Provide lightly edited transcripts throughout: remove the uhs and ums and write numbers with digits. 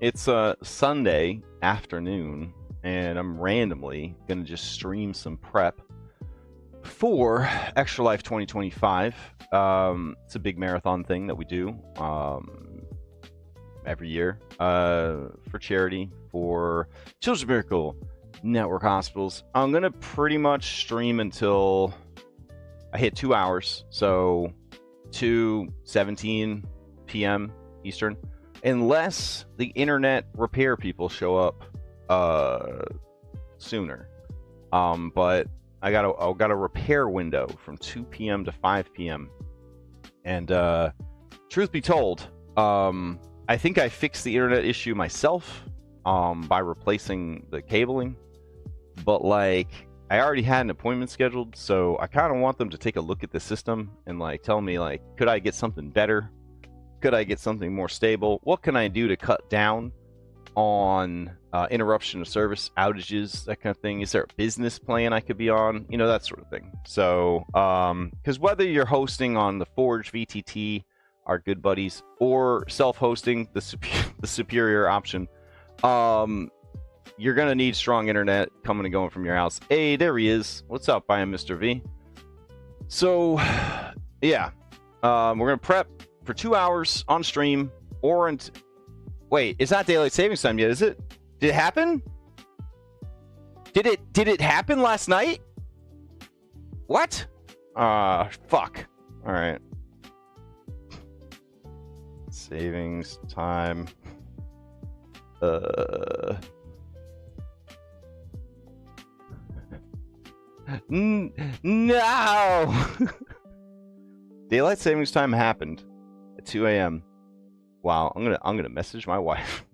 It's a Sunday afternoon, and I'm randomly gonna just stream some prep for Extra Life 2025. It's a big marathon thing that we do every year for charity for Children's Miracle Network Hospitals. I'm gonna pretty much stream until I hit 2 hours, so 2:17 p.m. Eastern, unless the internet repair people show up sooner. But I got a repair window from 2 p.m. to 5 p.m. And truth be told, I think I fixed the internet issue myself by replacing the cabling. But like, I already had an appointment scheduled, so I kind of want them to take a look at the system and like tell me like, could I get something better? Could I get something more stable? What can I do to cut down on interruption of service, outages, that kind of thing? Is there a business plan I could be on? You know, that sort of thing. So, because whether you're hosting on the Forge, VTT, our good buddies, or self-hosting, the superior option, you're gonna need strong internet coming and going from your house. Hey, there he is. What's up, I am Mr. V. So, yeah, we're gonna prep for 2 hours on stream, or wait, it's not daylight savings time yet, is it? Did it happen? Did it happen last night? What? Fuck. All right. Savings time. No. Daylight savings time happened at 2 a.m. Wow, I'm gonna message my wife.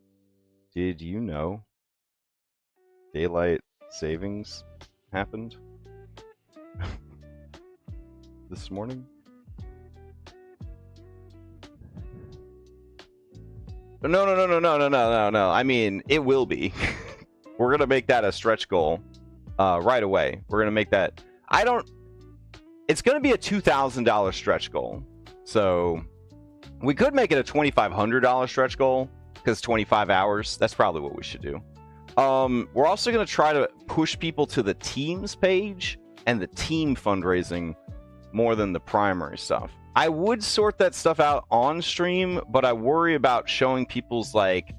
Did you know daylight savings happened this morning? No. I mean, it will be. We're gonna make that a stretch goal right away. We're gonna make that. It's gonna be a $2,000 stretch goal. So we could make it a $2,500 stretch goal because 25 hours. That's probably what we should do. We're also gonna try to push people to the teams page and the team fundraising more than the primary stuff. I would sort that stuff out on stream, but I worry about showing people's like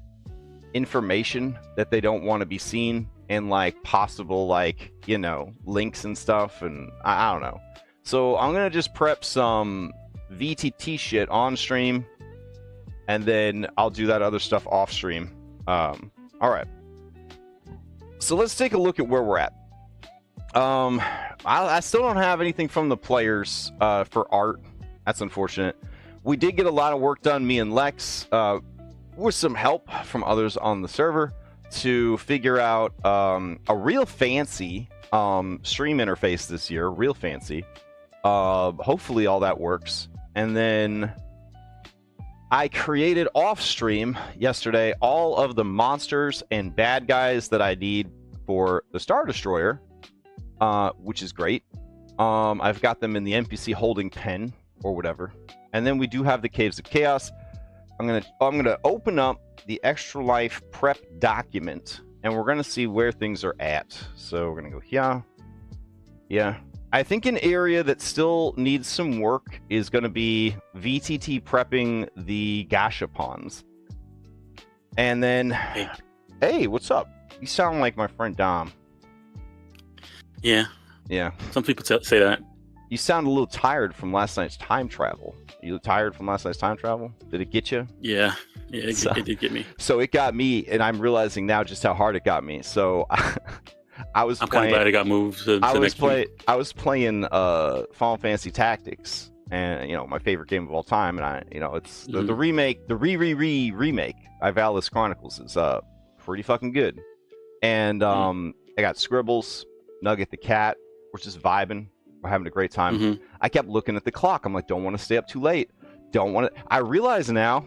information that they don't want to be seen and like possible like, you know, links and stuff, and I don't know. So I'm gonna just prep some VTT shit on stream, and then I'll do that other stuff off stream. All right. So let's take a look at where we're at. I still don't have anything from the players for art. That's unfortunate. We did get a lot of work done, me and Lex, with some help from others on the server, to figure out a real fancy stream interface this year. Real fancy. Hopefully all that works. And then I created off stream yesterday all of the monsters and bad guys that I need for the Star Destroyer, which is great. I've got them in the NPC holding pen or whatever. And then we do have the Caves of Chaos. I'm gonna open up the Extra Life prep document, and we're gonna see where things are at. So we're gonna go here. Yeah. I think an area that still needs some work is going to be VTT prepping the Gashapons. And then, hey, what's up? You sound like my friend Dom. Yeah. Some people say that. You sound a little tired from last night's time travel. You tired from last night's time travel? Did it get you? Yeah, it did get me. So it got me, and I'm realizing now just how hard it got me. So I'm kind of glad it got moved to next week. I was playing Final Fantasy Tactics, and you know, my favorite game of all time, and it's the remake, the remake, Ivalis Chronicles is pretty fucking good. And I got Scribbles, Nugget the cat, we're just vibing, we're having a great time. I kept looking at the clock. I'm like, don't want to stay up too late. Don't want to. I realize now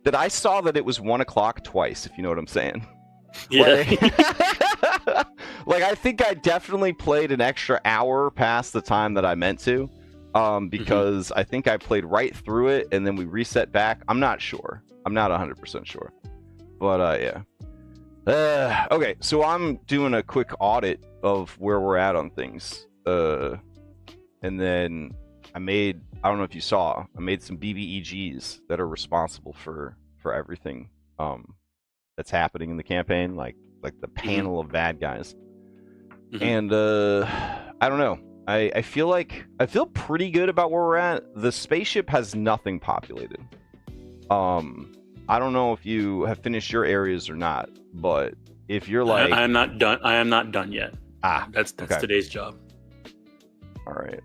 that I saw that it was 1 o'clock twice, if you know what I'm saying. Yeah. Like I think I definitely played an extra hour past the time that I meant to, because I think I played right through it and then we reset back. I'm not sure. I'm not 100% sure. But yeah. Okay, so I'm doing a quick audit of where we're at on things. And then I don't know if you saw, I made some BBEGs that are responsible for everything that's happening in the campaign, like the panel of bad guys. And I don't know. I feel pretty good about where we're at. The spaceship has nothing populated. I don't know if you have finished your areas or not, but if you're like, I am not done yet. That's okay. Today's job. All right,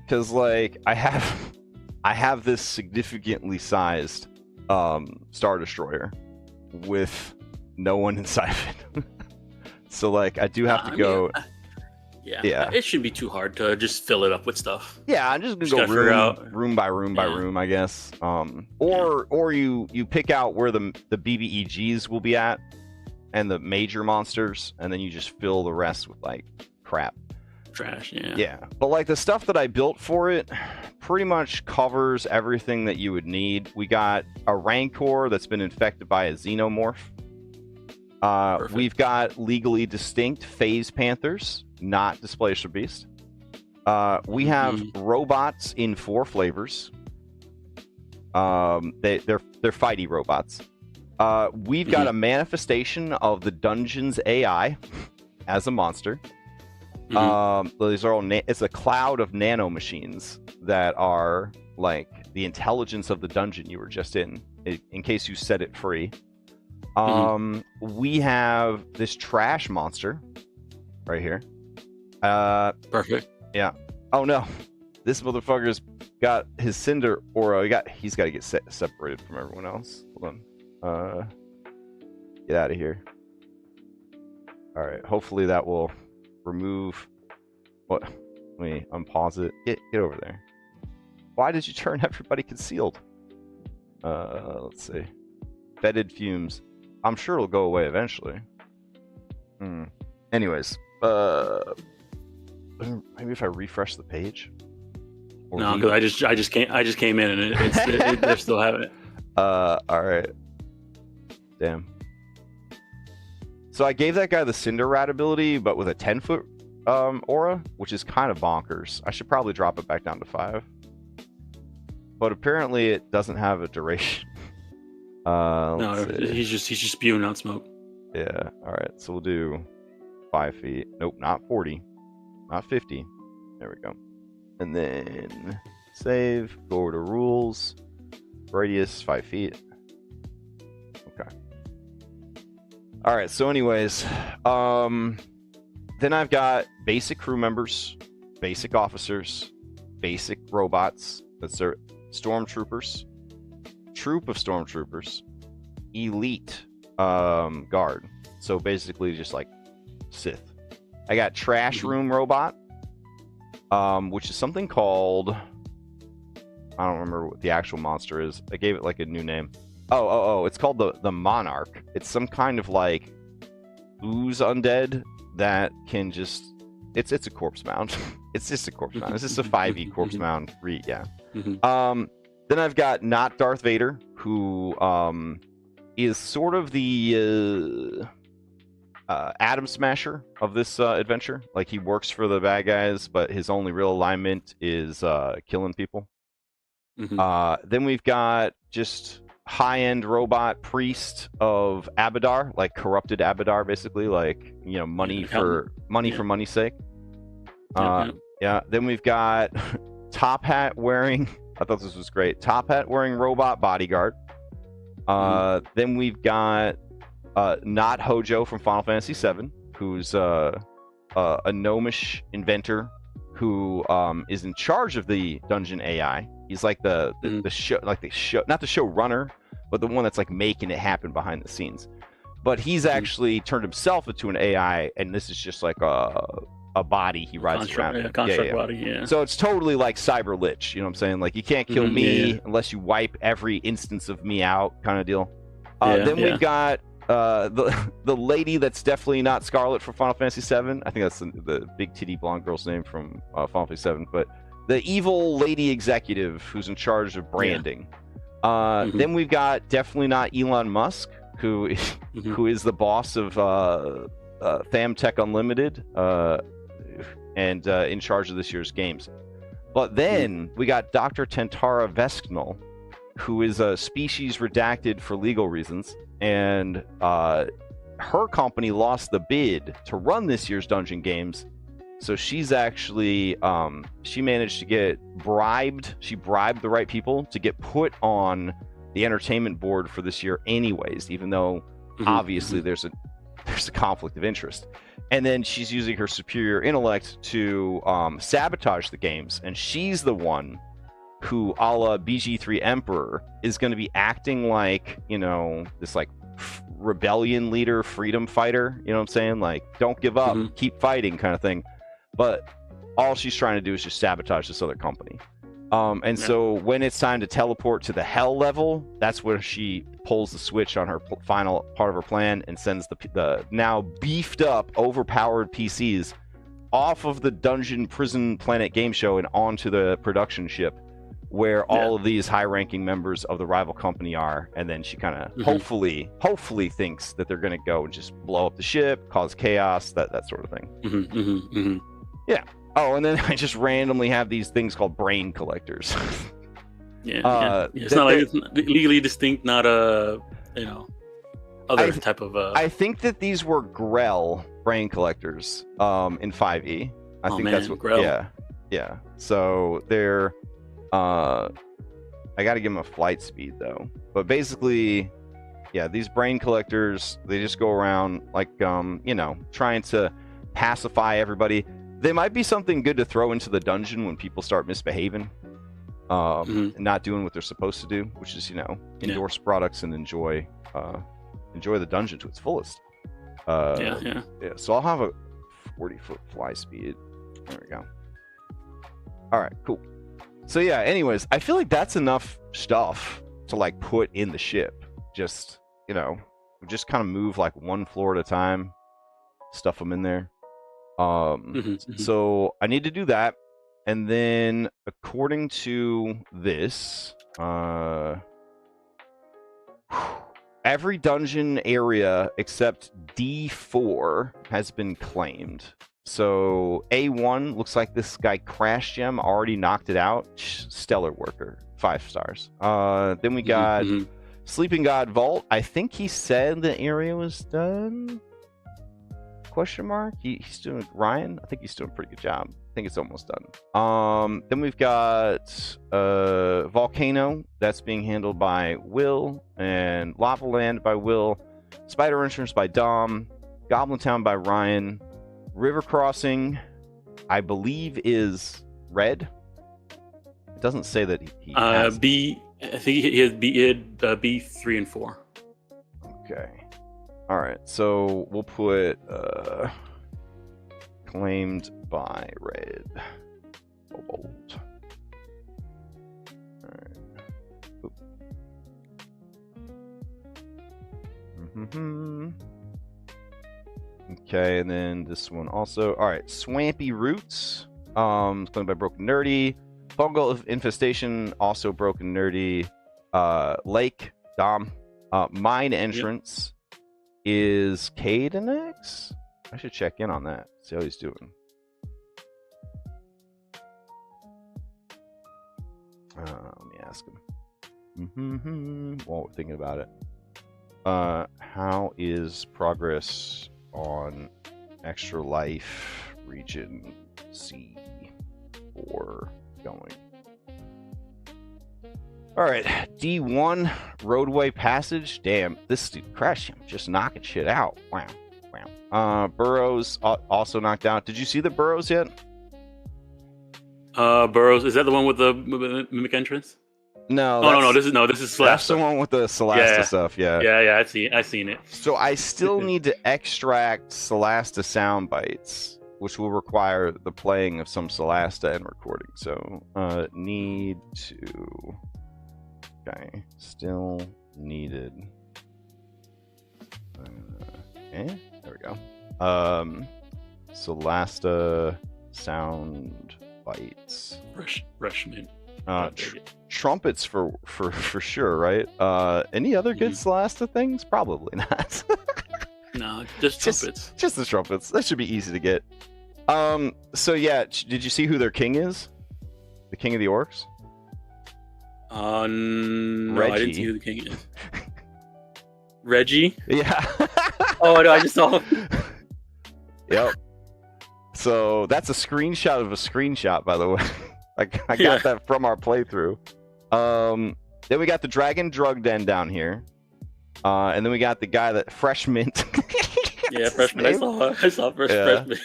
because like I have this significantly sized Star Destroyer with no one inside of it. So like I do have to go. Yeah, it shouldn't be too hard to just fill it up with stuff. Yeah, I'm just gonna go room by room by room, I guess. Or you pick out where the BBEGs will be at and the major monsters, and then you just fill the rest with like crap. Trash, yeah. Yeah, but like the stuff that I built for it pretty much covers everything that you would need. We got a Rancor that's been infected by a Xenomorph. We've got legally distinct Phase Panthers, not Displacer Beast. We have robots in 4 flavors. They're fighty robots. We've got a manifestation of the dungeon's AI as a monster. These are all it's a cloud of nano machines that are like the intelligence of the dungeon you were just in case you set it free. We have this trash monster right here. Perfect. Yeah. Oh no, this motherfucker's got his cinder aura. He's got to get separated from everyone else. Hold on. Get out of here. All right. Hopefully that will remove. What? Let me unpause it. Get over there. Why did you turn everybody concealed? Let's see. Fetid fumes. I'm sure it'll go away eventually. Anyways, maybe if I refresh the page. No, because I just came in and they're still having it. All right. Damn. So I gave that guy the Cinder Rat ability, but with a 10-foot aura, which is kind of bonkers. I should probably drop it back down to 5. But apparently it doesn't have a duration. No, he's just spewing out smoke. Yeah. All right. So we'll do 5 feet. Nope, not 40, not 50. There we go. And then save. Go over to rules. Radius 5 feet. Okay. All right. So, anyways, then I've got basic crew members, basic officers, basic robots. That's their stormtroopers. Troop of stormtroopers, elite guard. So basically just like Sith. I got trash room robot, which is something called, I don't remember what the actual monster is. I gave it like a new name. Oh, it's called the Monarch. It's some kind of like ooze undead that can just, it's a corpse mound. It's just a corpse mound. It's just a 5e corpse mound. Yeah. Then I've got not Darth Vader, who is sort of the Atom Smasher of this adventure. Like, he works for the bad guys, but his only real alignment is killing people. Then we've got just high-end robot priest of Abadar, like corrupted Abadar, basically, like, you know, money for money's sake. Yeah. Then we've got top hat wearing. I thought this was great. Top hat wearing robot bodyguard. Then we've got not Hojo from Final Fantasy VII, who's a gnomish inventor who is in charge of the dungeon AI. He's like the show, not the show runner, but the one that's like making it happen behind the scenes. But he's actually turned himself into an AI, and this is just like a body he rides around. A construct body, yeah. So it's totally like Cyber Lich, you know what I'm saying? Like, you can't kill me unless you wipe every instance of me out, kind of deal. Then we've got the lady that's definitely not Scarlet from Final Fantasy VII. I think that's the big titty blonde girl's name from Final Fantasy VII. But the evil lady executive who's in charge of branding. Then we've got definitely not Elon Musk, who Mhm. who is the boss of Thamtech Unlimited, and in charge of this year's games. But then we got Dr. Tentara Vesknal, who is a species redacted for legal reasons, and her company lost the bid to run this year's dungeon games. So she's actually she managed to get bribed. She bribed the right people to get put on the entertainment board for this year, anyways. Even though obviously there's a conflict of interest, and then she's using her superior intellect to sabotage the games, and she's the one who, a la BG3 Emperor, is going to be acting like, this like rebellion leader, freedom fighter, you know what I'm saying? Like, don't give up, keep fighting kind of thing. But all she's trying to do is just sabotage this other company. So when it's time to teleport to the hell level, that's where she pulls the switch on her final part of her plan and sends the now beefed up, overpowered PCs off of the Dungeon Prison Planet game show and onto the production ship, where all of these high-ranking members of the rival company are, and then she kind of hopefully thinks that they're going to go and just blow up the ship, cause chaos, that sort of thing. Yeah. Oh, and then I just randomly have these things called brain collectors. It's not like it's legally distinct, not a other type of. I think that these were Grell brain collectors in 5e. I think that's what. Grell. Yeah. So they're. I got to give them a flight speed though. But basically, these brain collectors, they just go around like trying to pacify everybody. They might be something good to throw into the dungeon when people start misbehaving, and not doing what they're supposed to do, which is endorse products and enjoy the dungeon to its fullest. So I'll have a 40-foot fly speed. There we go. All right, cool. So anyways, I feel like that's enough stuff to like put in the ship. Just just kind of move like one floor at a time, stuff them in there. So I need to do that, and then according to this, every dungeon area except D4 has been claimed. So A1 looks like this guy Crash Gem already knocked it out. Stellar worker, 5 stars. Then we got Sleeping God Vault. I think he said the area was done. Question mark? He's doing Ryan. I think he's doing a pretty good job. I think it's almost done. Then we've got Volcano. That's being handled by Will, and Lava Land by Will. Spider Entrance by Dom. Goblin Town by Ryan. River Crossing, I believe, is Red. It doesn't say that he has B. I think he has B3 and 4. Okay. All right. So we'll put claimed by Red. Bold. All right. Okay, and then this one also. All right, Swampy Roots. It's claimed by Broken Nerdy. Fungal Infestation, also Broken Nerdy. Lake, Dom. Mine Entrance is Cadenex? I should check in on that. See how he's doing. Let me ask him. While we're thinking about it. How is progress on Extra Life Region C4 going? All right, D1 Roadway Passage. Damn, this dude Crash Him just knocking shit out. Wow. Burrows also knocked out. Did you see the Burrows yet? Burrows, is that the one with the mimic entrance? No. No. This is Celasta. That's the one with the Celasta stuff. Yeah. I seen it. So I still need to extract Celasta sound bites, which will require the playing of some Celasta and recording. So need to. Okay, still needed. There we go. Celasta sound bites. Rushman. Trumpets for sure, right? Any other good Celesta things? Probably not. No, just trumpets. Just the trumpets. That should be easy to get. So yeah, did you see who their king is? The king of the orcs? No, Reggie. I didn't see who the king is. Reggie? Yeah. Oh no, I just saw him. Yep. So that's a screenshot of a screenshot, by the way. I got that from our playthrough. Then we got the dragon drug den down here. And then we got the guy that fresh mint. Yeah, freshman. I saw freshman.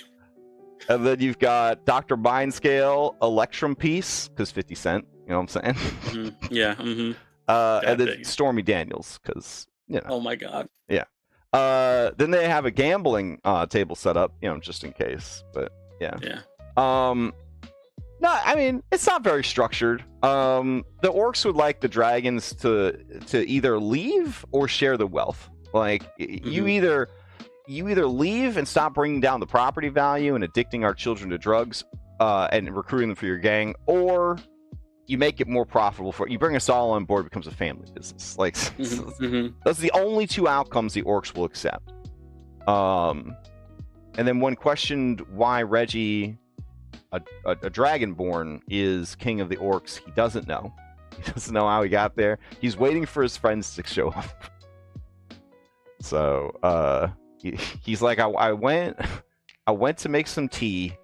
And then you've got Dr. Mindscale, Electrum Piece, because 50 Cent. You know what I'm saying? Mm-hmm. Yeah. Mm-hmm. And then Stormy Daniels, because, you know. Oh my god. Yeah. Then they have a gambling table set up, you know, just in case. But yeah. Yeah. No, I mean, it's not very structured. The orcs would like the dragons to either leave or share the wealth. Like you either leave and stop bringing down the property value and addicting our children to drugs and recruiting them for your gang, or you make it more profitable for you. Bring us all on board, it becomes a family business. Like that's the only two outcomes the orcs will accept. And then when questioned why Reggie, a dragonborn, is king of the orcs, he doesn't know. He doesn't know how he got there. He's waiting for his friends to show up. So he's like, I went to make some tea,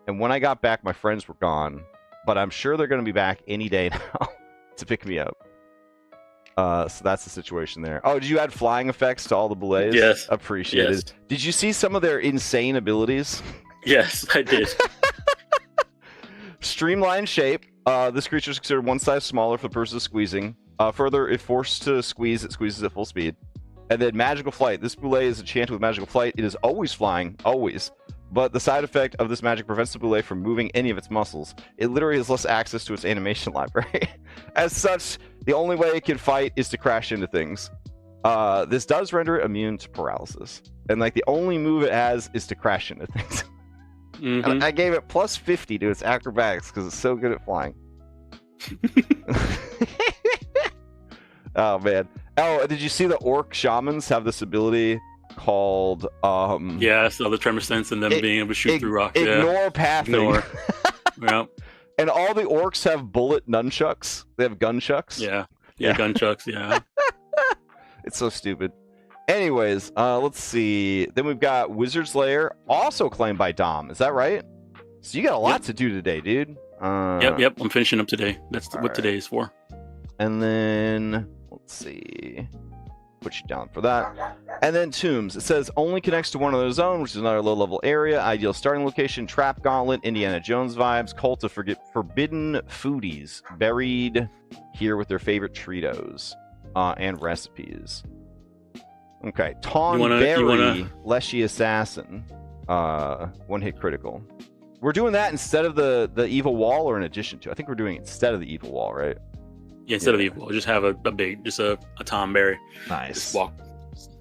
and when I got back, my friends were gone. But I'm sure they're going to be back any day now to pick me up. So that's the situation there. Oh, did you add flying effects to all the boulettes? Yes. Appreciated. Yes. Did you see some of their insane abilities? Yes, I did. Streamlined shape. This creature is considered one size smaller for the purpose of squeezing. Further, if forced to squeeze, it squeezes at full speed. And then magical flight. This boulet is enchanted with magical flight. It is always flying, always. But the side effect of this magic prevents the boulet from moving any of its muscles. It literally has less access to its animation library. As such, the only way it can fight is to crash into things. This does render it immune to paralysis. And like the only move it has is to crash into things. And I gave it plus 50 to its acrobatics because it's so good at flying. Oh, man. Oh, did you see the orc shamans have this ability called yeah, so the tremor sense and them being able to shoot through rocks. Ignore pathing. Yeah. And all the orcs have bullet nunchucks. They have gunchucks. Yeah, gunchucks. Yeah. It's so stupid. Anyways, let's see. Then we've got Wizard's Lair, also claimed by Dom. Is that right? So you got a lot to do today, dude. Yep. I'm finishing up today. That's what today is for. And then let's see. Put you down for that. And then Tombs. It says only connects to one of those zones, which is another low-level area. Ideal starting location, Trap Gauntlet, Indiana Jones vibes, Cult of Forbidden Foodies, buried here with their favorite Treatos and recipes. Okay, Tonberry, Leshy Assassin, one-hit critical. We're doing that instead of the Evil Wall, or in addition to? I think we're doing it instead of the Evil Wall, right? Yeah, instead of the Evil Wall, just have a big, just a Tonberry. Nice. Just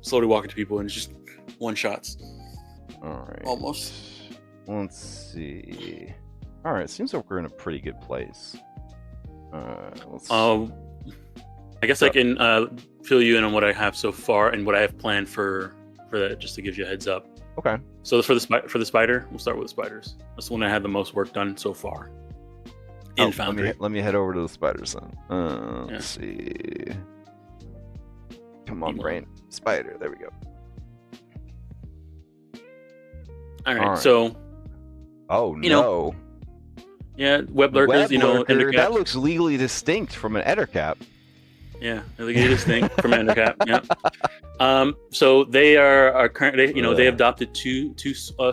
slowly walk into people and just one-shots. All right. Almost. Let's see. All right, seems like we're in a pretty good place. Let's... I guess I can fill you in on what I have so far and what I have planned for that, just to give you a heads up. Okay. So for the spider, we'll start with the spiders. That's the one I had the most work done so far. In Foundry. Let me head over to the spiders then. Let's see. Come on, brain. Spider. There we go. All right. So. Oh no. Yeah, web lurkers. Endercaps. That looks legally distinct from an Ettercap. Yeah, legally distinct from an Endercap. Yeah. So they are currently, they adopted two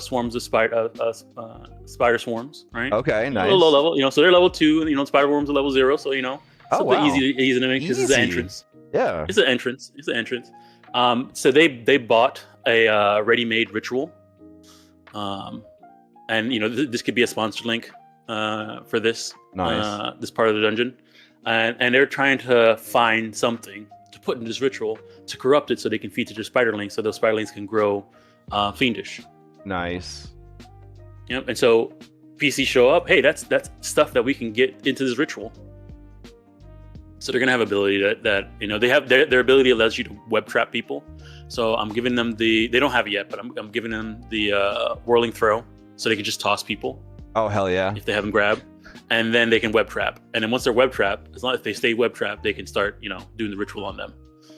swarms of spider swarms, right? Okay, nice. A low level, so they're level 2. Spider worms are level 0, so something easy to make because it's an entrance. Yeah, it's an entrance. So they bought a ready-made ritual, and this could be a sponsored link for this this part of the dungeon, and they're trying to find something to put in this ritual to corrupt it so they can feed to their spiderlings, so those spiderlings can grow fiendish. Nice. Yep. And so PCs show up. Hey, that's stuff that we can get into this ritual. So they're gonna have ability that you know they have their ability allows you to web trap people. So I'm giving them they don't have it yet, but I'm giving them the whirling throw, so they can just toss people. Oh hell yeah! If they have them grab, and then they can web trap, and then once they're web trapped, as long as they stay web trapped, they can start doing the ritual on them.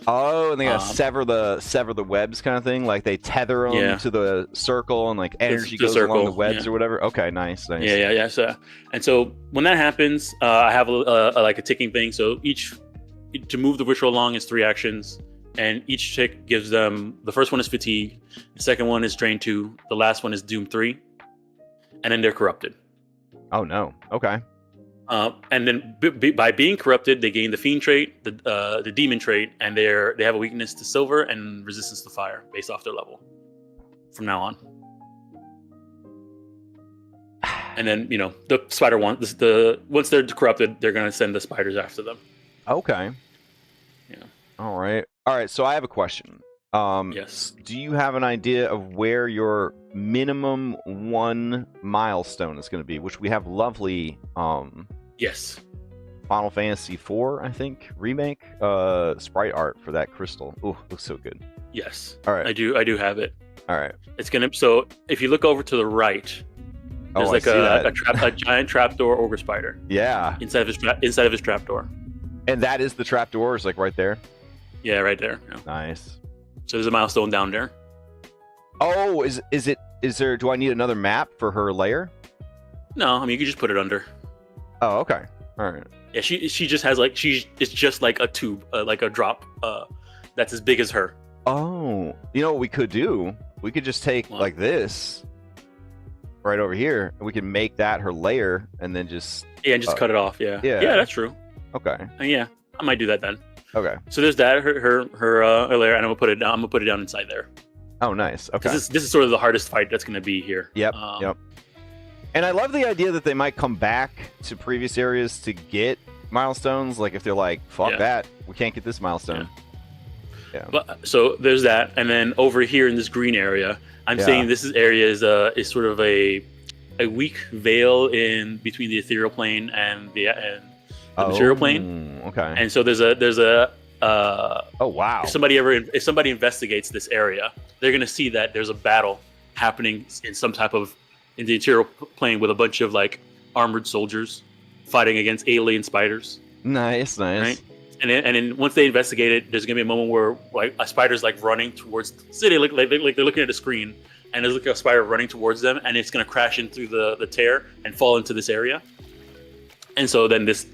Oh, and they gotta sever the webs kind of thing. Like they tether them to the circle, and like energy goes along the webs or whatever. Okay, nice. Yeah. So when that happens, I have like a ticking thing. So to move the ritual along is 3 actions, and each tick gives them. The first one is fatigue, the second one is drain 2, the last one is doom 3, and then they're corrupted. Oh no. Okay. And then by being corrupted, they gain the fiend trait, the demon trait, and they have a weakness to silver and resistance to fire based off their level from now on. And then the spider one, once they're corrupted, they're gonna send the spiders after them. Okay. Yeah. All right. So I have a question. Yes. Do you have an idea of where your minimum 1 milestone is going to be? Which we have lovely. Yes. Final Fantasy IV, I think, remake sprite art for that crystal. Ooh, looks so good. Yes. All right. I do have it. All right. It's gonna. So if you look over to the right, there's like a giant trapdoor ogre spider. Yeah. Inside of his trapdoor. And that is the trapdoor. Is like right there. Yeah, right there. Yeah. Nice. So there's a milestone down there. Oh, is there? Do I need another map for her lair? No, I mean you can just put it under. Oh, okay. All right. Yeah, she just has it's just like a tube, like a drop, that's as big as her. Oh, you know what we could do? We could just take like this right over here, and we can make that her lair, and then just cut it off. Yeah, that's true. Okay. Yeah, I might do that then. Okay. So there's that her lair, and I'm gonna put it down inside there. Oh, nice. Okay. This is sort of the hardest fight that's gonna be here. Yep. Yep. And I love the idea that they might come back to previous areas to get milestones. Like if they're like, "Fuck that, we can't get this milestone." Yeah. But so there's that, and then over here in this green area, I'm saying this area is sort of a weak veil in between the ethereal plane and the material plane. Okay. And so there's a oh wow. If somebody investigates this area, they're gonna see that there's a battle happening in the interior plane with a bunch of like armored soldiers fighting against alien spiders. Nice. Right? And then once they investigate it, there's gonna be a moment where like a spider's like running towards the city, like they're looking at a screen, and there's like a spider running towards them, and it's gonna crash in through the tear and fall into this area. And so then this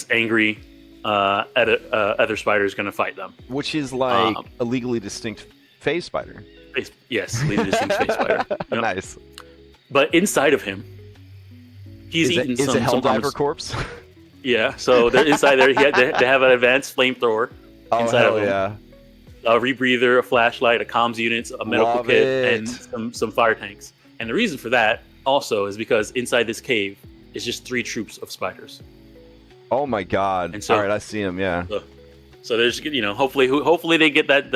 angry other spider is gonna fight them, which is like a legally distinct phase spider. Yes, legally distinct phase spider. Yep. Nice. But inside of him, he's eaten some. Is it Helldiver corpse? Yeah, so they're inside there. They have an advanced flamethrower inside of him. Yeah. A rebreather, a flashlight, a comms unit, a medical kit, and some fire tanks. And the reason for that also is because inside this cave is just 3 troops of spiders. Oh my god! And so, all right, I see them. Yeah. So there's hopefully they get that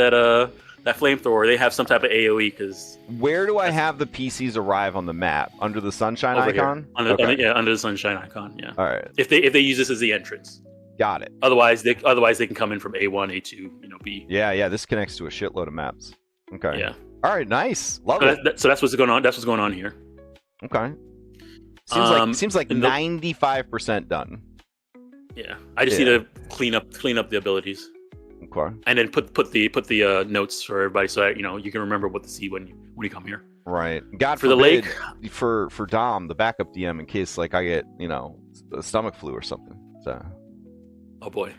flamethrower. They have some type of AOE because. Where do I have the PCs arrive on the map? Under the sunshine icon? Under the sunshine icon. Yeah. All right. If they use this as the entrance. Got it. Otherwise they can come in from A1, A2, B. Yeah. This connects to a shitload of maps. Okay. Yeah. All right. Nice. Love it. So that's what's going on. That's what's going on here. Okay. Seems like 95% done. Yeah. I just need to clean up the abilities. Okay. And then put the notes for everybody so that you can remember what to see when you come here. Right. God for the lake for Dom, the backup DM, in case like I get a stomach flu or something. So. Oh boy.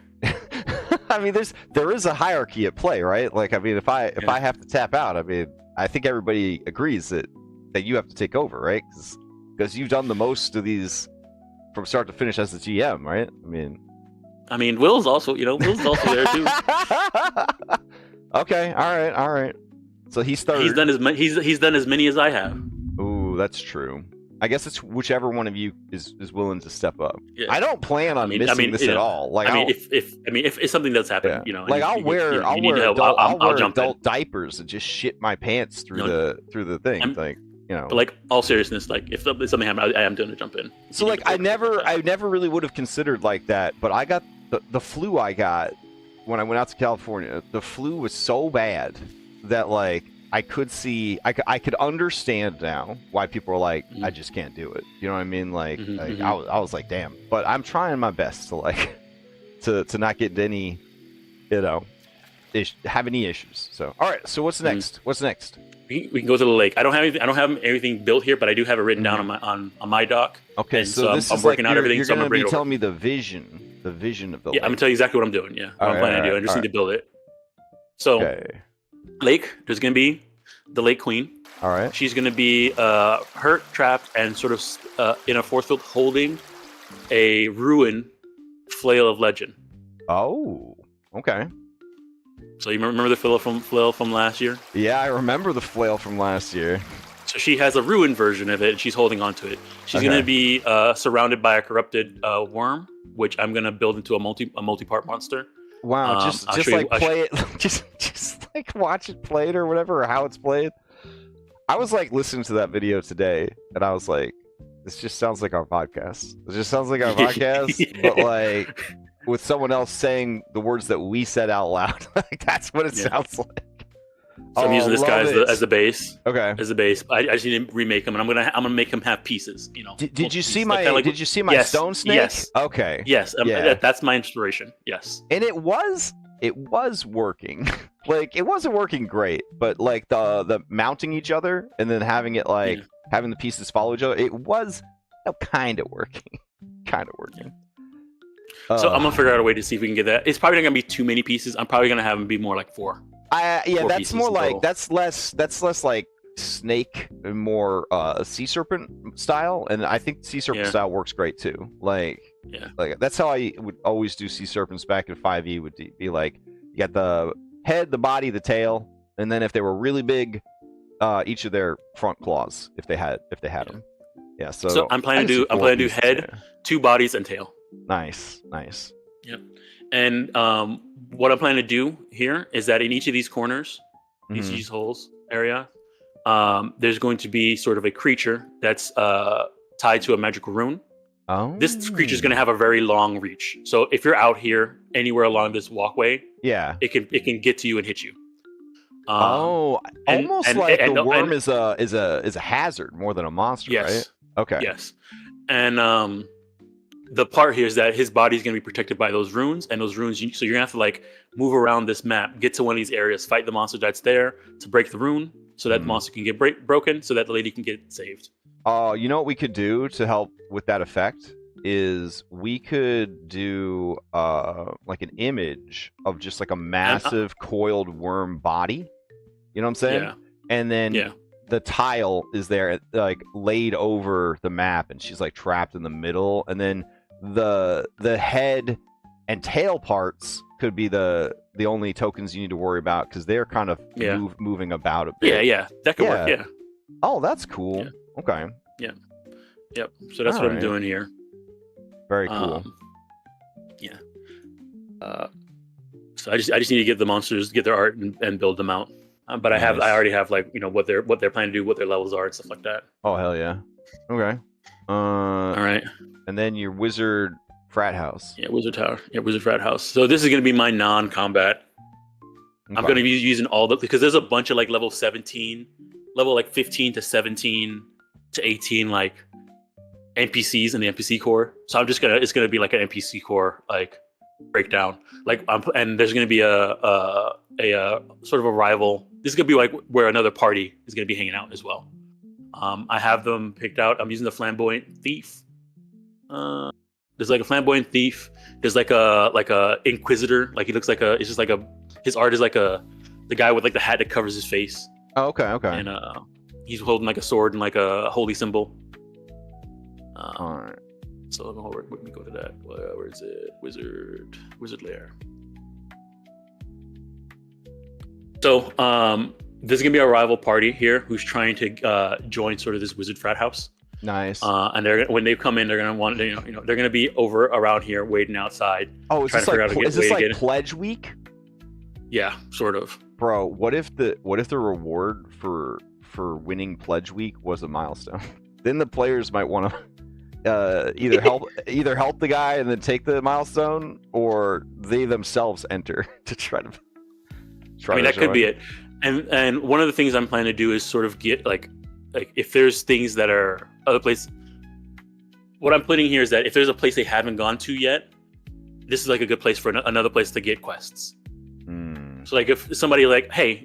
I mean, there is a hierarchy at play, right? Like, I mean, if I have to tap out, I mean, I think everybody agrees that you have to take over, right? Because you've done the most of these from start to finish as the GM, right? I mean, Will's also there too. Okay, all right. So he's third. He's done as many as I have. Ooh, that's true. I guess it's whichever one of you is willing to step up. Yeah. I don't plan on missing this at all. Like, if something does happen, like I'll wear adult diapers and just shit my pants through the thing, But like all seriousness, like if something happens, I am going to jump in. So like I never really would have considered like that, but I got the flu I got when I went out to California, the flu was so bad that like I could understand now why people are like, I just can't do it. You know what I mean? Like, I was like, damn. But I'm trying my best to like to not get any, have any issues. So all right. So what's next? What's next? We can go to the lake. I don't have everything built here, but I do have it written down on my dock. Okay, and so this I'm is working like out everything. You're so going I'm to gonna be telling me the vision of the lake. I'm gonna tell you exactly what I'm doing. Yeah, what I'm planning to do. I just need to build it. So, lake. There's gonna be the Lake Queen. All right. She's gonna be hurt, trapped, and sort of in a force field, holding a ruin flail of legend. Oh, okay. So you remember the flail from last year? Yeah, I remember the flail from last year. So she has a ruined version of it, and she's holding on to it. She's going to be surrounded by a corrupted worm, which I'm going to build into a multi-part monster. Wow, just like play it, just like watch it played or whatever, or how it's played. I was like listening to that video today, and I was like, this just sounds like our podcast. It just sounds like our podcast, but like with someone else saying the words that we said out loud. Like that's what it sounds like. So I'm using this guy as the base. Okay. As the base. I just need to remake him, and I'm gonna make him have pieces. Did you see my stone snake? Yes. Okay. Yes. That's my inspiration. Yes. And it was working. Like it wasn't working great, but like the mounting each other and then having it like having the pieces follow each other, it was kind of working. So I'm gonna figure out a way to see if we can get that. It's probably not gonna be too many pieces. I'm probably gonna have them be more like 4. That's more like that's less like snake and more sea serpent style, and I think sea serpent style works great too. Like that's how I would always do sea serpents back in 5e. Would be like you got the head, the body, the tail, and then if they were really big, each of their front claws if they had them. Yeah. So I'm planning to do head, 2 bodies, and tail. Nice. Yep. And what I'm planning to do here is that in each of these corners, these holes area, there's going to be sort of a creature that's tied to a magical rune. Oh. This creature is going to have a very long reach. So if you're out here anywhere along this walkway, it can get to you and hit you. Almost like the worm is a hazard more than a monster, right? Okay. Yes. And the part here is that his body is going to be protected by those runes, and those runes. So you're going to have to like move around this map, get to one of these areas, fight the monster that's there to break the rune, so that the monster can get broken, so that the lady can get saved. You know what we could do to help with that effect is we could do like an image of just like a massive coiled worm body. You know what I'm saying? Yeah. And then the tile is there, like laid over the map, and she's like trapped in the middle, and then the head and tail parts could be the only tokens you need to worry about because they're kind of moving about a bit. Yeah, that could work. Yeah. Oh, that's cool. Yeah. Okay. Yeah. Yep. So that's what I'm doing here. Very cool. So I just need to get the monsters, get their art, and build them out. But I already have like what they're planning to do, what their levels are, and stuff like that. Oh hell yeah. Okay. All right. And then your wizard frat house. Yeah, wizard tower. Yeah, wizard frat house. So this is going to be my non-combat. Okay. I'm going to be using all because there's a bunch of like level 17, level like 15 to 17 to 18 like NPCs in the NPC core. So it's gonna be like an NPC core like breakdown. Like and there's going to be a sort of a rival. This is going to be like where another party is going to be hanging out as well. I have them picked out. I'm using the flamboyant thief. There's like a flamboyant thief. There's like a inquisitor. Like he looks like his art is like the guy with like the hat that covers his face. Oh, okay. And he's holding like a sword and like a holy symbol. All right. So let me go to that. Where is it? Wizard lair. So there's gonna be a rival party here who's trying to join sort of this wizard frat house. Nice. And when they come in, they're gonna want they're gonna be over around here waiting outside. Oh, is this like pledge week? Yeah, sort of. Bro, what if the reward for winning pledge week was a milestone? Then the players might want to either help the guy and then take the milestone, or they themselves enter to try to. I mean, that could be it. And one of the things I'm planning to do is sort of get like if there's things that are other places. What I'm putting here is that if there's a place they haven't gone to yet, this is like a good place for another place to get quests. So like if somebody like, hey,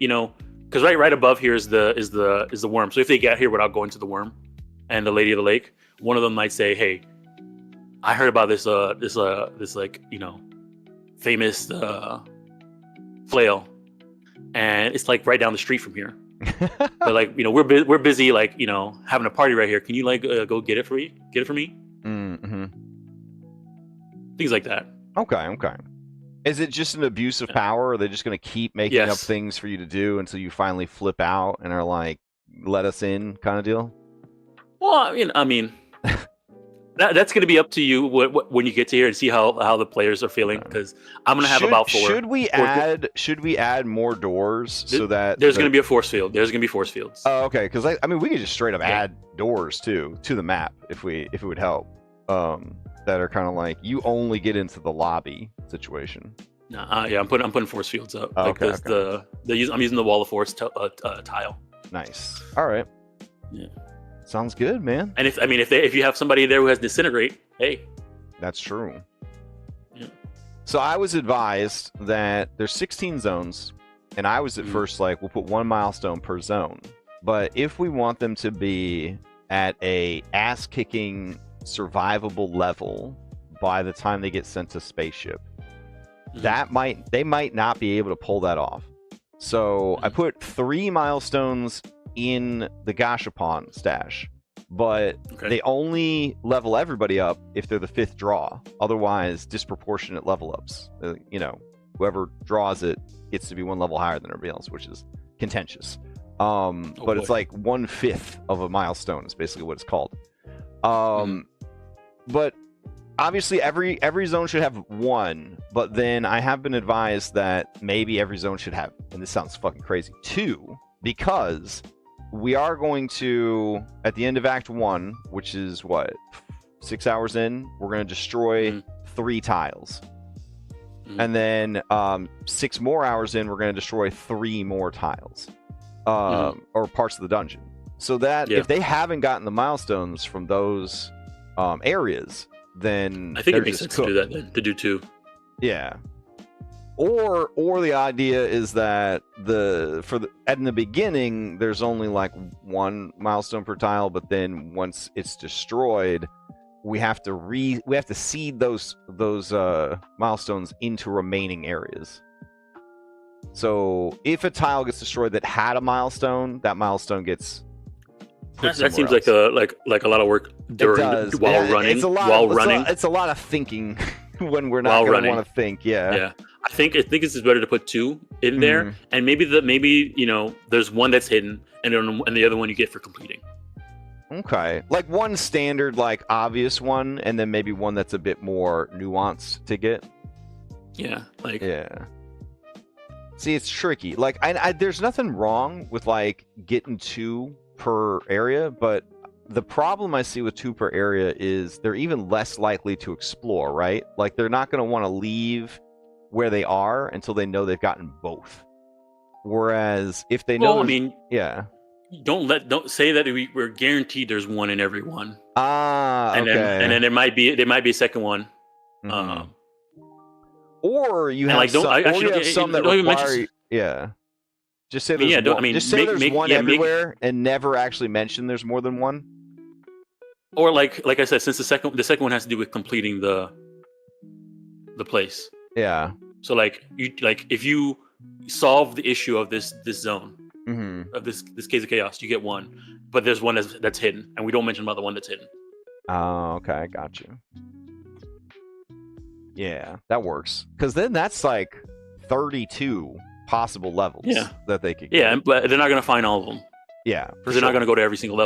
because right above here is the worm. So if they get here without going to the worm and the Lady of the Lake, one of them might say, hey, I heard about this like famous flail, and it's like right down the street from here. But like we're busy like having a party right here. Can you like go get it for me? Get it for me? Mm-hmm. Things like that. Okay. Is it just an abuse of power, or are they just going to keep making up things for you to do until you finally flip out and are like, let us in kind of deal? Well, I mean that's going to be up to you when you get to here and see how the players are feeling, because I'm going to have about 4. Should we add more doors so that there's going to be a force field? There's going to be force fields. Oh, okay. Because I mean, we could just straight up add doors to the map if it would help. That are kind of like you only get into the lobby situation. I'm putting force fields up. Oh, like okay. I'm using the wall of force tile. Nice. All right. Yeah. Sounds good, man. And if you have somebody there who has disintegrate, hey. That's true. Yeah. So I was advised that there's 16 zones, and I was at first like, we'll put 1 milestone per zone. But if we want them to be at a ass-kicking survivable level by the time they get sent to spaceship, they might not be able to pull that off. So I put 3 milestones in the Gashapon stash, but they only level everybody up if they're the 5th draw. Otherwise, disproportionate level ups. Whoever draws it gets to be 1 level higher than everybody else, which is contentious. But it's like 1/5 of a milestone is basically what it's called. But obviously every zone should have 1, but then I have been advised that maybe every zone should have, and this sounds fucking crazy, 2, because we are going to, at the end of Act 1, which is 6 hours in, we're going to destroy 3 tiles. And then 6 more hours in, we're going to destroy 3 more tiles, or parts of the dungeon. So that if they haven't gotten the milestones from those areas, then I think it makes sense to do that then, to do 2. Yeah. Or the idea is that in the beginning there's only like 1 milestone per tile, but then once it's destroyed, we have to seed those milestones into remaining areas. So if a tile gets destroyed that had a milestone, that milestone gets that seems else. like a lot of work running. It's a lot of thinking when we're not going to want to think. Yeah. I think it's better to put 2 in there, and maybe there's 1 that's hidden, and the other one you get for completing. Okay, like 1 standard, like obvious one, and then maybe 1 that's a bit more nuanced to get. Yeah, See, it's tricky. Like, there's nothing wrong with like getting 2 per area, but the problem I see with 2 per area is they're even less likely to explore, right? Like, they're not going to want to leave where they are until they know they've gotten both. Whereas if they know, don't say that we're guaranteed there's 1 in every one. Okay. And then there might be a second one. Or you have some that require. Just say there's there's 1 everywhere and never actually mention there's more than 1. Or like I said, since the second one has to do with completing the place. Yeah. So if you solve the issue of this zone, of this case of chaos, you get 1, but there's 1 that's hidden, and we don't mention about the one that's hidden. Oh, okay, I got you. Yeah, that works, because then that's like 32 possible levels that they could get. Yeah, but they're not going to find all of them. Yeah, because they're not going to go to every single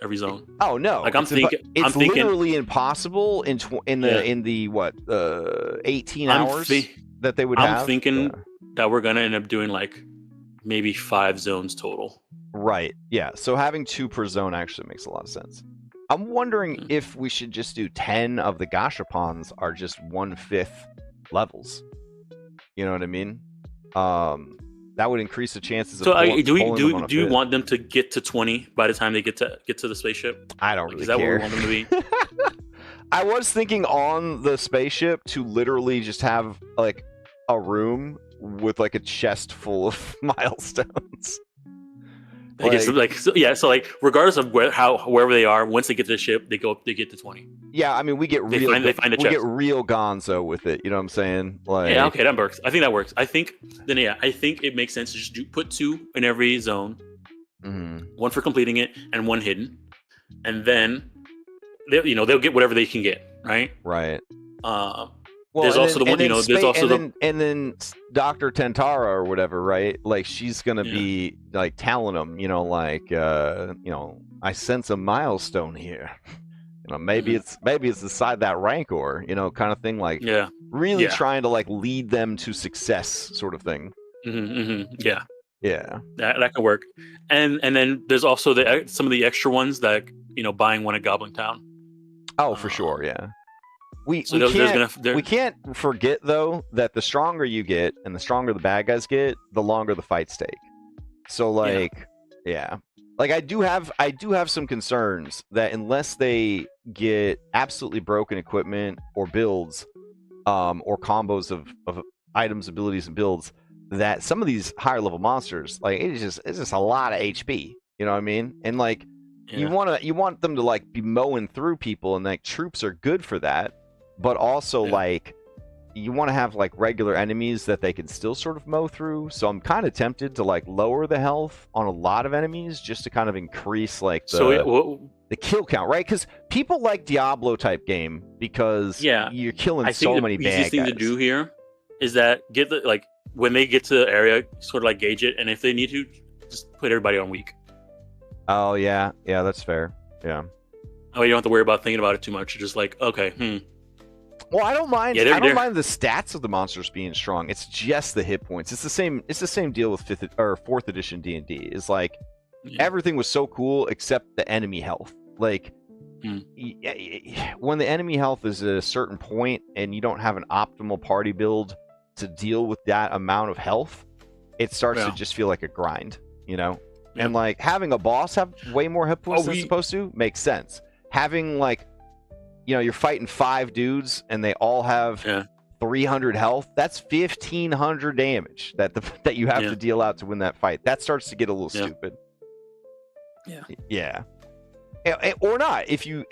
every zone. Oh no! Like it's literally impossible in the 18 hours that they would have. I'm thinking that we're going to end up doing like maybe 5 zones total. Right. Yeah. So having 2 per zone actually makes a lot of sense. I'm wondering if we should just do 10 of the gashapons are just 1/5 levels. You know what I mean? That would increase the chances of do we fifth. want them to get to 20 by the time they get to the spaceship? I don't really Is that care. what we want them to be? I was thinking on the spaceship to literally just have like a room with like a chest full of milestones. So regardless of wherever they are, once they get to the ship, they get to 20. Yeah, I mean we get we get real gonzo with it. You know what I'm saying? Like, yeah, okay, that works. I think that works. I think it makes sense to just put 2 in every zone, one for completing it and one hidden, and then they'll get whatever they can get, right? Right. There's also the one, there's also and then Dr. Tentara or whatever, right? Like she's gonna be like telling them, I sense a milestone here. Maybe it's beside that Rancor, kind of thing. Like, really trying to like lead them to success, sort of thing. Yeah, that can work. And then there's also some of the extra ones that buying one at Goblin Town. Oh, for sure, yeah. We can't forget though that the stronger you get and the stronger the bad guys get, the longer the fights take. So like, like I do have some concerns that unless they get absolutely broken equipment or builds, or combos of items, abilities, and builds, that some of these higher level monsters, like it's just a lot of HP. You know what I mean? And like you want them to like be mowing through people, and like troops are good for that. But also, like, you want to have, like, regular enemies that they can still sort of mow through. So I'm kind of tempted to, like, lower the health on a lot of enemies just to kind of increase, like, the kill count, right? Because people like Diablo-type game because you're killing so many bad guys. The easiest thing to do here is that when they get to the area, sort of, like, gauge it. And if they need to, just put everybody on weak. Oh, yeah. Yeah, that's fair. Yeah. Oh, you don't have to worry about thinking about it too much. You're just like, okay, Well, I don't mind. I don't mind the stats of the monsters being strong. It's just the hit points. It's the same deal with 4th edition D&D. It's like everything was so cool except the enemy health. Like when the enemy health is at a certain point and you don't have an optimal party build to deal with that amount of health, it starts to just feel like a grind, And like having a boss have way more hit points than it's supposed to makes sense. Having like you're fighting 5 dudes and they all have 300 health. That's 1,500 damage that you have to deal out to win that fight. That starts to get a little stupid. Yeah. Or not. If you're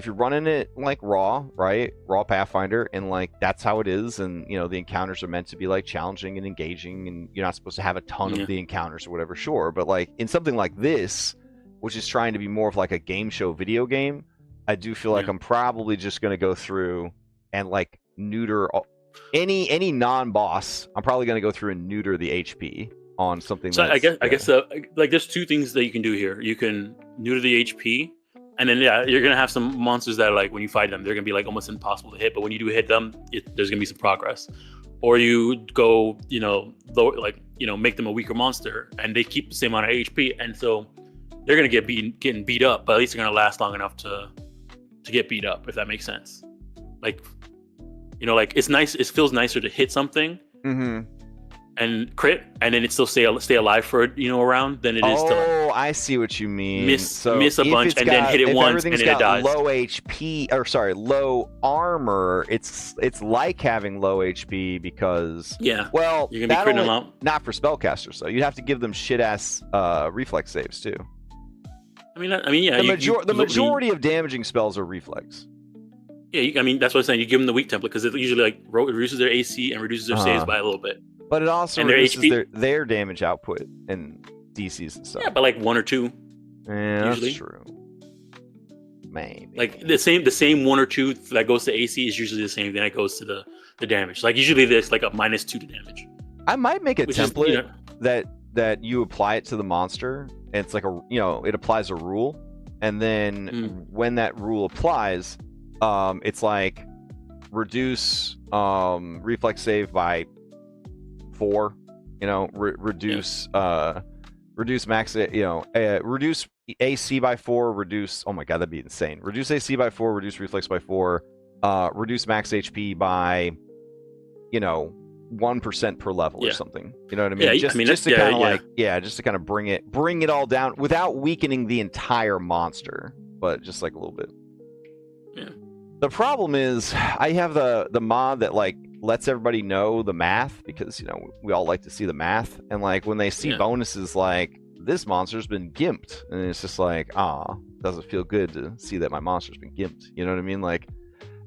running it like raw, right? Raw Pathfinder, and like that's how it is, and the encounters are meant to be like challenging and engaging, and you're not supposed to have a ton of the encounters or whatever. Sure, but like in something like this, which is trying to be more of like a game show video game, I do feel like I'm probably just going to go through and like neuter any non-boss. I'm probably going to go through and neuter the HP on something. So I guess like there's 2 things that you can do here. You can neuter the HP, and then you're going to have some monsters that like when you fight them, they're going to be like almost impossible to hit. But when you do hit them, there's going to be some progress. Or you go, lower, like make them a weaker monster, and they keep the same amount of HP, and so they're going to getting beat up, but at least they're going to last long enough to get beat up, if that makes sense. Like, like it's nice. It feels nicer to hit something and crit, and then it still stay alive for a round than it is to. Oh, I see what you mean. Miss a bunch and then hit it once and then it dies. Low HP, or sorry, low armor. It's like having low HP because well, you're gonna be critting them out. Not for spellcasters though. You'd have to give them shit ass reflex saves too. The majority of damaging spells are reflex. Yeah, that's what I'm saying. You give them the weak template because it usually like reduces their AC and reduces their saves by a little bit. But it also reduces their damage output and DCs and stuff. Yeah, by like 1 or 2. Yeah, usually. That's true. Maybe. Like the same 1 or 2 that goes to AC is usually the same thing that goes to the damage. Like usually there's like a -2 to damage. I might make a template that you apply it to the monster. And it's like it applies a rule, and then when that rule applies, it's like reduce reflex save by 4, reduce reduce max, reduce AC by 4, reduce. Oh my god, that'd be insane. Reduce AC by 4, reduce reflex by 4, reduce max HP by, 1% per level or something. You know what I mean? Yeah, just to kind of just to kind of bring it all down without weakening the entire monster, but just like a little bit. Yeah. The problem is I have the mod that like lets everybody know the math, because we all like to see the math, and like when they see bonuses like this monster's been gimped, and it's just like, doesn't feel good to see that my monster's been gimped. You know what I mean? Like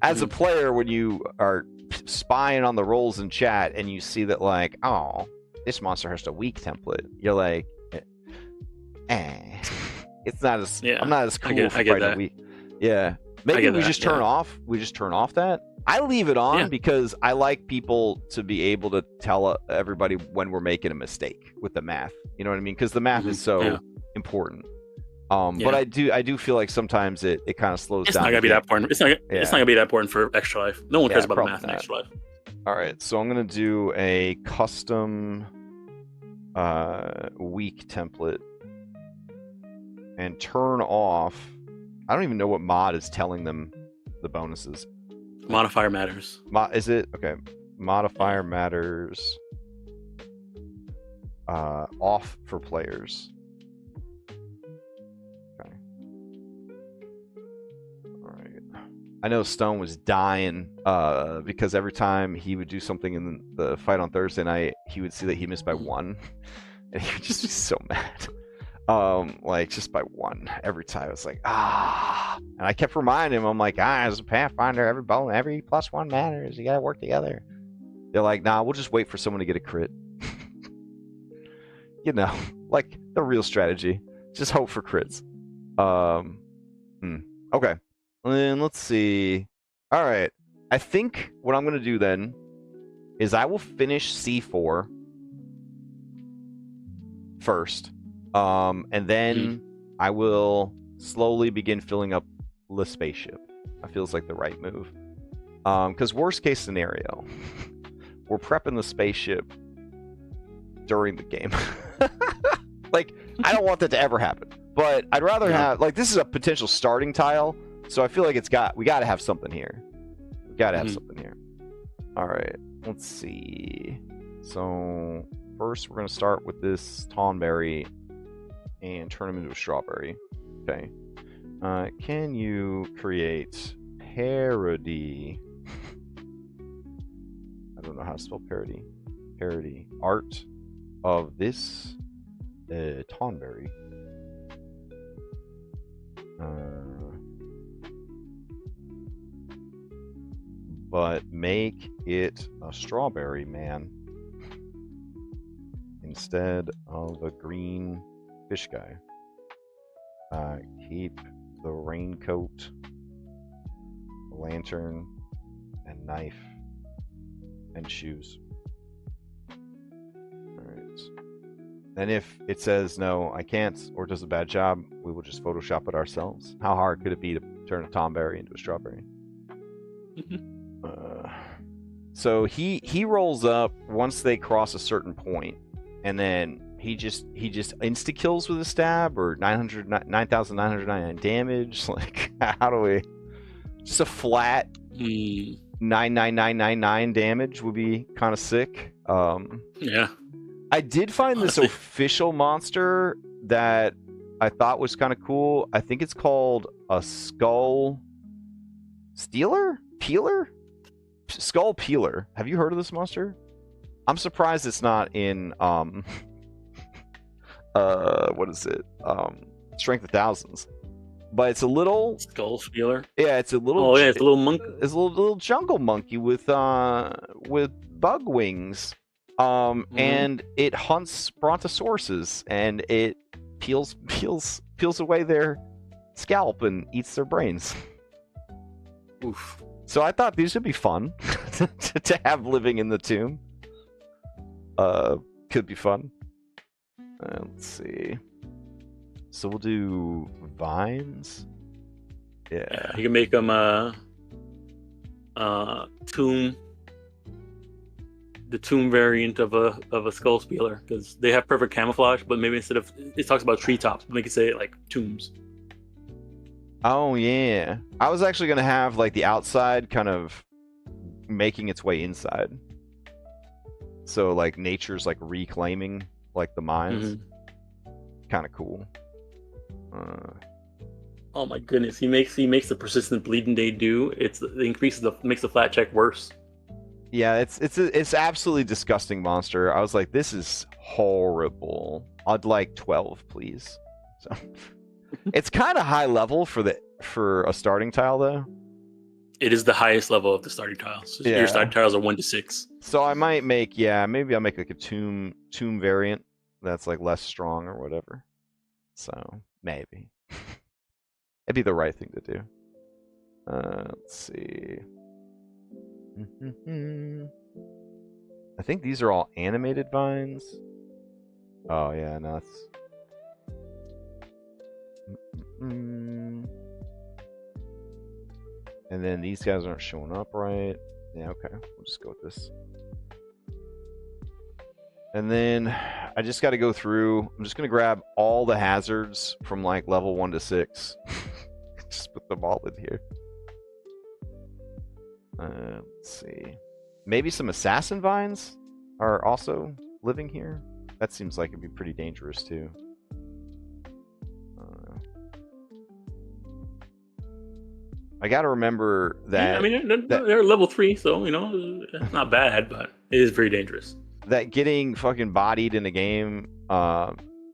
as a player, when you are spying on the rolls in chat and you see that like, this monster has a weak template, you're like, it's not as I'm not as cool for fighting a weak. Yeah. Maybe we just turn off that. I leave it on because I like people to be able to tell everybody when we're making a mistake with the math. You know what I mean? Because the math is so important. But I do feel like sometimes it kind of slows down. It's not gonna be that important. It's not gonna be that important for Extra Life. No one cares about the math in Extra Life. All right, so I'm gonna do a custom weak template and turn off. I don't even know what mod is telling them the bonuses. Modifier matters. Is it? Okay. Modifier matters. Off for players. Okay. Alright. I know Stone was dying because every time he would do something in the fight on Thursday night, he would see that he missed by 1. And he would just be so mad. Like just by 1 every time. It's like, and I kept reminding him, I'm like, as a Pathfinder, every +1 matters. You gotta work together. They're like, nah, we'll just wait for someone to get a crit. Like the real strategy. Just hope for crits. Okay. And let's see. All right. I think what I'm gonna do then is I will finish C4 first. And then I will slowly begin filling up the spaceship. That feels like the right move. Because worst case scenario, we're prepping the spaceship during the game. Like, I don't want that to ever happen. But I'd rather have, like, this is a potential starting tile, so I feel like we gotta have something here. We gotta have something here. Alright, let's see. So, first we're gonna start with this Tonberry and turn him into a strawberry. Okay. Can you create parody? I don't know how to spell parody. Parody art of this Tonberry. But make it a strawberry man instead of a green fish guy. Keep the raincoat, lantern, and knife, and shoes. Alright. And if it says no, I can't, or does a bad job, we will just Photoshop it ourselves. How hard could it be to turn a Tonberry into a strawberry? So he rolls up once they cross a certain point, and then he just insta kills with a stab, or 9,999 damage. Like, how do we? Just a flat 99999 damage would be kind of sick. Yeah. I did find this official monster that I thought was kind of cool. I think it's called a Skull Peeler. Skull Peeler. Have you heard of this monster? I'm surprised it's not in what is it? Strength of Thousands. But it's a little Skull Peeler. Yeah, it's a little. Oh yeah, it's a little monkey. It's a little jungle monkey with bug wings. And it hunts brontosauruses, and it peels away their scalp and eats their brains. Oof. So I thought these would be fun to have living in the tomb. Could be fun. Let's see. So we'll do vines. Yeah. You can make them tomb the tomb variant of a skull spealer, because they have perfect camouflage, but maybe instead of it talks about treetops, make it say like tombs. Oh yeah, I was actually gonna have like the outside kind of making its way inside, so like nature's like reclaiming like the mines. Kind of cool. Oh my goodness, he makes the persistent bleeding day do. It makes the flat check worse. Yeah, it's absolutely disgusting monster. I was like, this is horrible. I'd like 12, please. So it's kind of high level for a starting tile though. It is the highest level of the starting tiles. Yeah. Your starting tiles are 1 to 6. So I might make maybe I'll make like a tomb variant that's like less strong or whatever. So maybe it'd be the right thing to do. Let's see. I think these are all animated vines. Oh yeah, no, that's. And then these guys aren't showing up right. Yeah, okay, we'll just go with this. And then I just got to go through. I'm just gonna grab all the hazards from like level 1 to 6. Just put them all in here. Let's see. Maybe some assassin vines are also living here. That seems like it'd be pretty dangerous too. I gotta remember that. I mean, they're level 3, so you know it's not bad, but it is very dangerous. That getting fucking bodied in a game,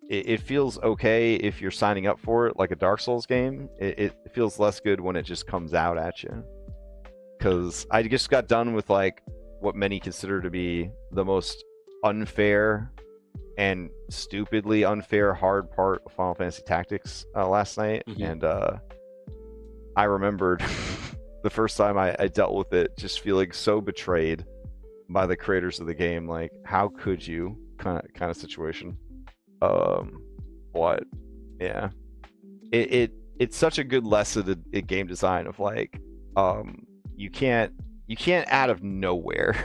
it feels okay if you're signing up for it, like a Dark Souls game. It feels less good when it just comes out at you. Because I just got done with like what many consider to be the most unfair and stupidly unfair hard part of Final Fantasy Tactics last night, and I remembered the first time I dealt with it, just feeling so betrayed by the creators of the game. Like, how could you? Kind of situation. But yeah, it's such a good lesson in game design of like, you can't out of nowhere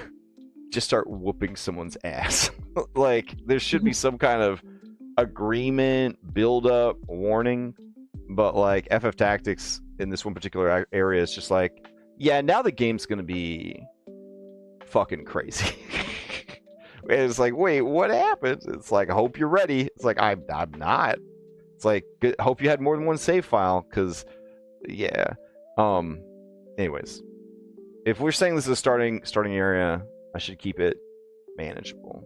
just start whooping someone's ass. Like, there should be some kind of agreement, build up, warning. But like FF Tactics in this one particular area is just like, yeah, now the game's gonna be fucking crazy. And it's like, wait, what happened? It's like, I hope you're ready. It's like, I'm not. It's like, good, hope you had more than one save file, because yeah. Anyways, if we're saying this is a starting area, I should keep it manageable.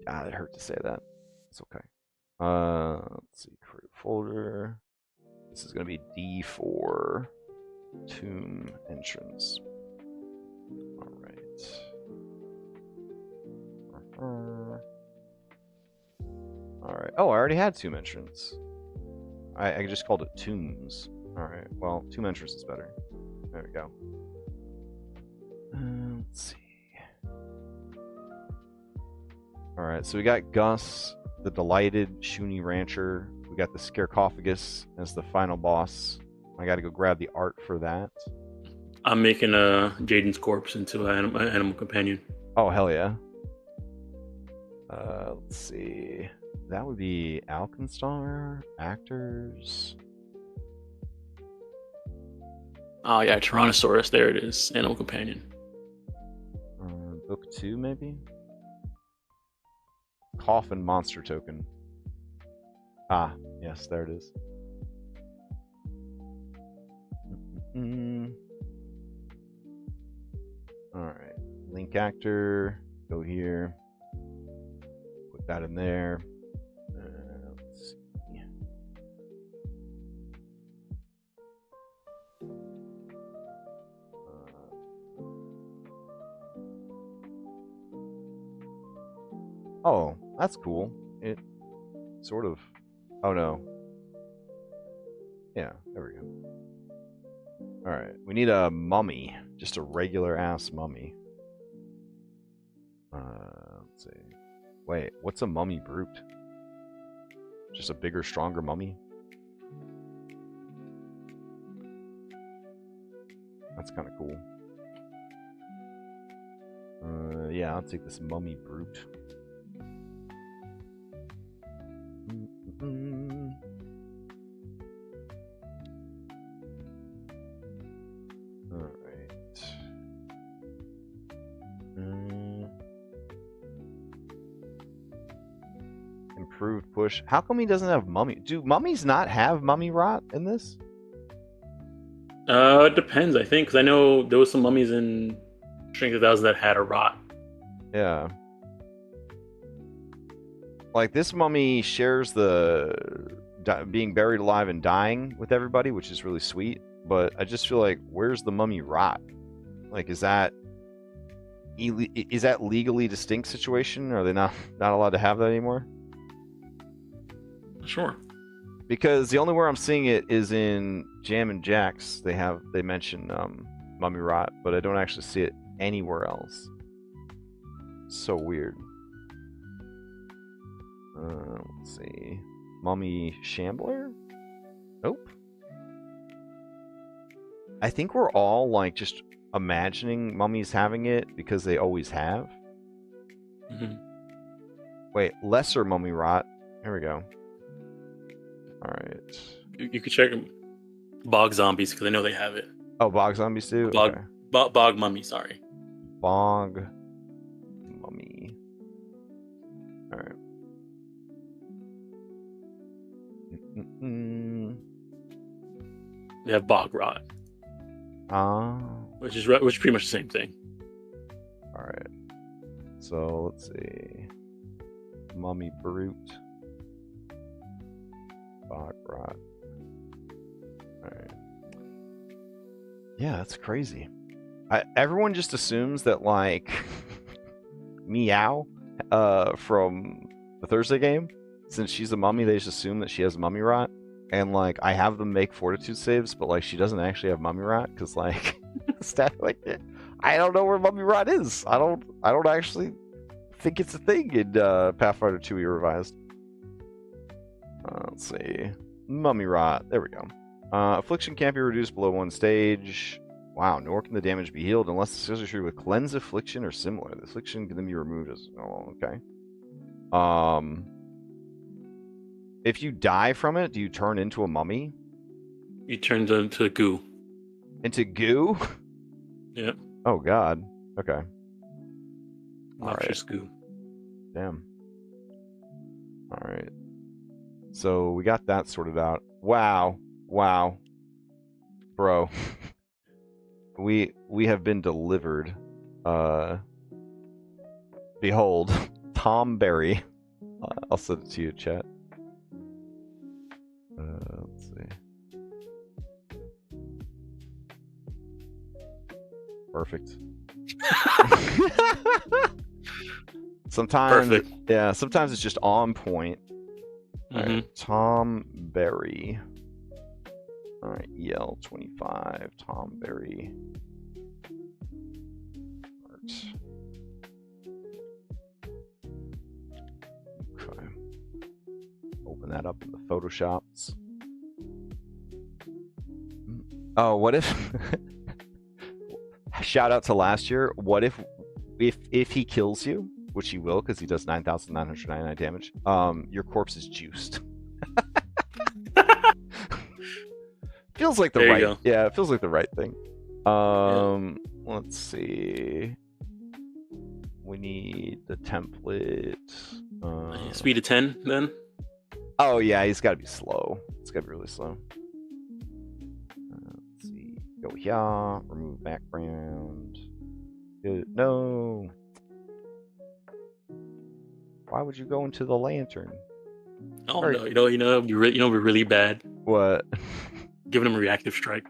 God, it hurt to say that. It's okay. Let's see, create folder. This is going to be D4 tomb entrance. All right. All right. Oh, I already had tomb entrance. I just called it tombs. All right. Well, tomb entrance is better. There we go. Let's see. All right. So we got Gus, the delighted Shuni Rancher. We got the Scarcophagus as the final boss. I got to go grab the art for that. I'm making Jaden's corpse into an animal companion. Oh, hell yeah. Let's see. That would be Alkenstar, actors. Oh, yeah, Tyrannosaurus. There it is. Animal companion. Book 2, maybe? Coffin monster token. Ah, yes, there it is. Alright. Link actor. Go here. Put that in there. Let's see. Oh, that's cool. It sort of... Oh, no. Yeah, there we go. Alright, we need a mummy. Just a regular-ass mummy. Let's see. Wait, what's a mummy brute? Just a bigger, stronger mummy? That's kind of cool. Yeah, I'll take this mummy brute. Alright. Improved push. How come he doesn't have mummy? Do mummies not have mummy rot in this? It depends, I think, because I know there was some mummies in Strength of 1000 that had a rot. Yeah. Like, this mummy shares the being buried alive and dying with everybody, which is really sweet. But I just feel like, where's the mummy rot? Like, is that legally distinct situation? Are they not allowed to have that anymore? Sure. Because the only where I'm seeing it is in Jam and Jax. They mention mummy rot, but I don't actually see it anywhere else. So weird. Let's see. Mummy Shambler? Nope. I think we're all like just imagining mummies having it because they always have. Mm-hmm. Wait, lesser mummy rot. Here we go. Alright. You could check bog zombies because I know they have it. Oh, bog zombies do? Bog, okay. Bog mummy, sorry. Bog mummy. Alright. They have bog rot. Which is pretty much the same thing. Alright. So let's see. Mummy brute. Bog rot. Alright. Yeah, that's crazy. Everyone just assumes that, like, Meow from the Thursday game, since she's a mummy, they just assume that she has mummy rot. And, like, I have them make fortitude saves, but, like, she doesn't actually have mummy rot, because, like, I don't know where mummy rot is. I don't actually think it's a thing in Pathfinder 2e Revised. Let's see. Mummy rot. There we go. Affliction can't be reduced below 1 stage. Wow, nor can the damage be healed unless the skills are treated with cleanse affliction or similar. The affliction can then be removed as... Oh, okay. If you die from it, do you turn into a mummy? You turn into goo. Into goo? Yep. Oh, God. Okay. Noxious goo. Damn. Alright. So, we got that sorted out. Wow. Wow. Bro. We have been delivered. Behold, Tom Berry. I'll send it to you, chat. Let's see. Perfect. Sometimes, Perfect. Yeah. Sometimes it's just on point. Mm-hmm. All right, Tom Berry. All right, EL 25. Tom Berry. Okay. Open that up in the Photoshops. Oh, what if? Shout out to last year. What if he kills you, which he will, because he does 9,999 damage. Your corpse is juiced. Feels like the there right. You go. Yeah, it feels like the right thing. Let's see. We need the template. Speed of 10, then. Oh yeah, he's got to be slow. It's got to be really slow. Let's see. Go here. Remove background. Good. No. Why would you go into the lantern? Oh no! You know, be really bad. What? Giving him a reactive strike.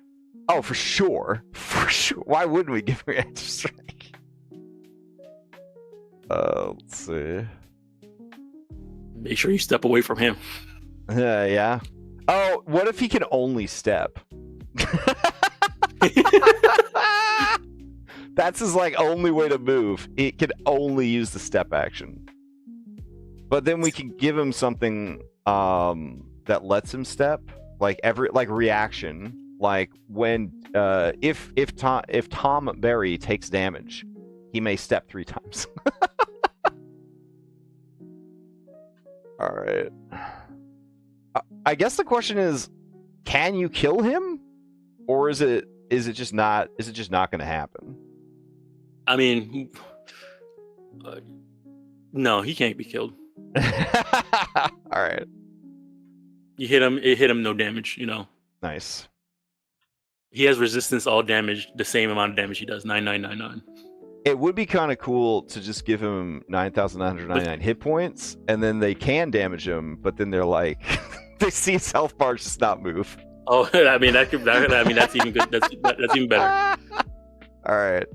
Oh, for sure. For sure. Why wouldn't we give him a reactive strike? Let's see. Make sure you step away from him. Yeah. Oh, what if he can only step? That's his like only way to move. He can only use the step action. But then we can give him something that lets him step, like reaction. Like when if Tom Berry takes damage, he may step 3 times. All right. I guess the question is, can you kill him, or is it just not going to happen? I mean, no, he can't be killed. All right. You hit him, it hit him, no damage. Nice. He has resistance all damage, the same amount of damage he does, 9999. It would be kind of cool to just give him 9,999 hit points, and then they can damage him, but then they're like, they see his health bar just not move. Oh, I mean that's even good. That's even better. All right,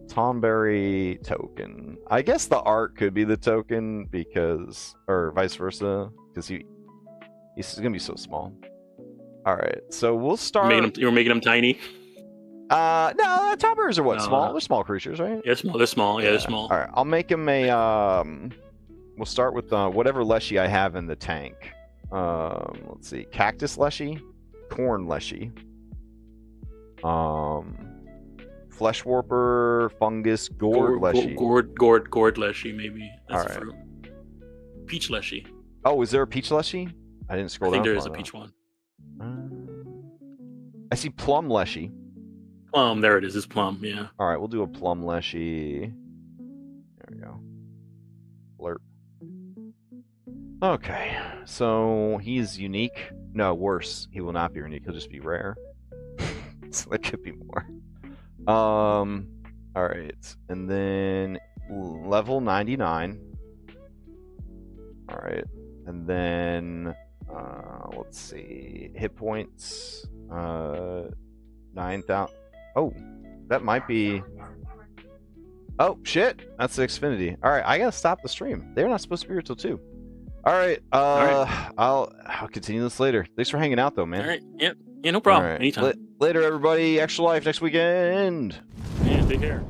Tomberry token. I guess the art could be the token because, or vice versa, because he's gonna be so small. All right, so we'll start. You're making him tiny. No, Tomberries are what? Small? They're small creatures, right? Yeah, small. They're small. Yeah, they're small. All right, I'll make him a. We'll start with whatever Leshy I have in the tank. Let's see, Cactus Leshy, Corn Leshy, Flesh Warper, Fungus, Gourd Leshy. Gourd Leshy, maybe. That's all right. A fruit. Peach Leshy. Oh, is there a Peach Leshy? I didn't scroll down. I think there is a peach one. I see Plum Leshy. Plum, there it is. It's Plum, yeah. All right, we'll do a Plum Leshy. There we go. Blurp. Okay, so he's unique. No, worse. He will not be unique. He'll just be rare. So that could be more. All right, and then level 99. All right, and then let's see, hit points 9,000. Oh, that might be. Oh shit, that's the Xfinity. All right, I gotta stop the stream. They're not supposed to be here till 2. All right, I'll continue this later. Thanks for hanging out, though, man. All right, yeah, no problem. Right. Anytime. Later, everybody. Extra Life next weekend. Yeah, take care.